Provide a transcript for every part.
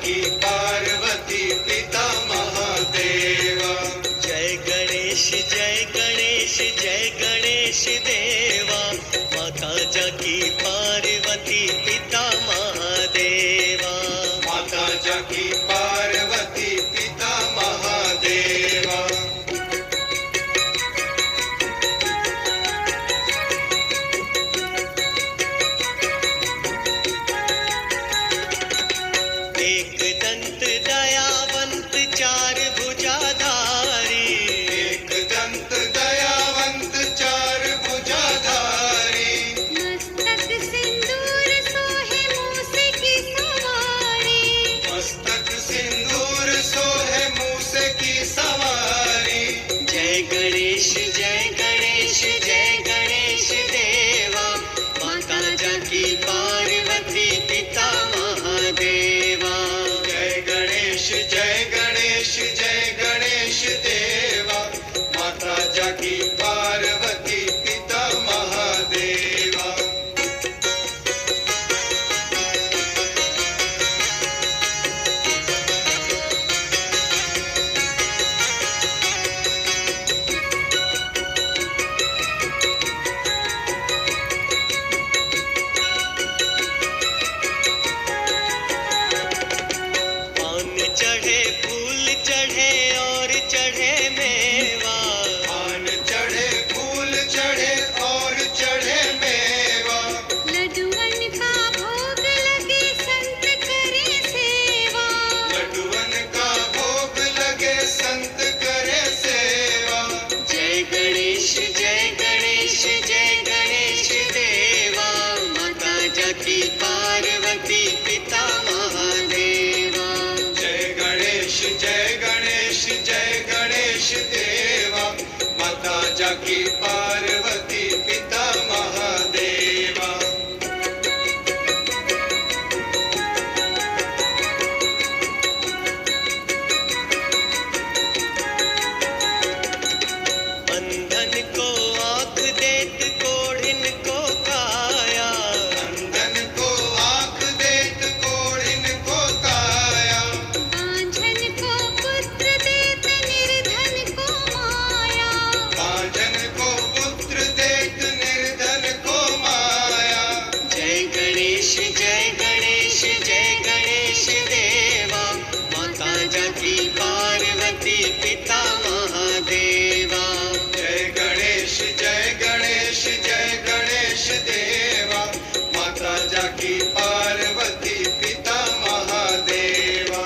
जाकी पार्वती पिता महादेवा। जय गणेश जय गणेश जय गणेश देवा, माता जाकी पार्वती पिता महादेवा। माता जाकी पार्वती पिता महादेवा। एक दंत दयावंत चार भुजाधारी, एक दंत दयावंत चार भुजाधारी। मस्तक सिंदूर सोहे मूस की सवारी, मस्तक सिंदूर सोहे मूस की सवारी। जय गणेश जय गणेश जय गणेश देवा, माता जाकी पार्वती पिता महादेवा। जय गणेश जय गणेश जय गणेश देवा, माता जाकी पार्वती पिता महादेवा। पान चढ़े फूल चढ़े और चढ़े मेवा, पान चढ़े फूल चढ़े और चढ़े मेवा। लड्डुअन का भोग लगे संत करे सेवा, लड्डुअन का भोग लगे संत करे सेवा। जय गणेश जय गणेश जय गणेश देवा, माता जाकी पार्वती पिता महादेवा। जय गणेश जय गणेश जय गणेश देवा, माता जाकी पार्वती पिता महादेवा। अंधन को आँख देत कोढ़िन को काया, अंधन को आँख देत कोढ़िन को काया। बांझन को पुत्र देत निर्धन को माया, बांझन को पुत्र देत निर्धन को माया। जय गणेश जय गणेश जय गणेश देवा, माता जाकी पार्वती पिता महादेवा। जय गणेश जय गणेश जय गणेश देवा, माता जाकी पार्वती पिता महादेवा।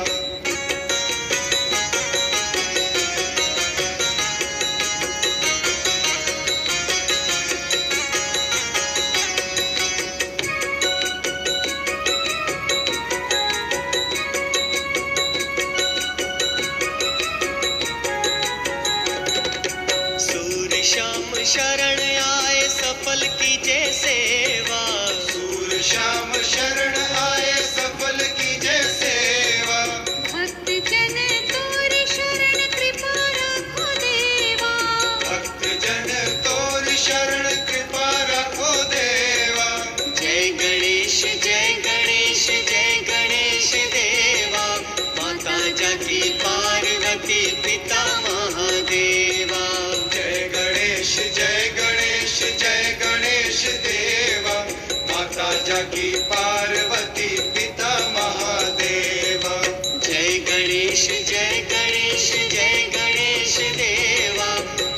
सूर्य शाम शरण आए सफल कीजे सेवा, सूर श्याम शरण आए सफल कीजे सेवा। भक्त जन तोरी शरण कृपा रखो देवा, भक्त जन तोर शरण कृपा रखो देवा। जय गणेश जय गणेश जय गणेश देवा, माता जाकी पार्वती पिता महादेवा। जय गणेश जय गणेश जय गणेश देवा, माता जाकी पार्वती पिता महादेवा। जय गणेश जय गणेश जय गणेश देवा,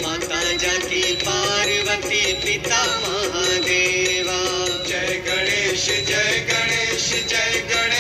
माता जाकी पार्वती पिता महादेवा। जय गणेश जय गणेश जय गणेश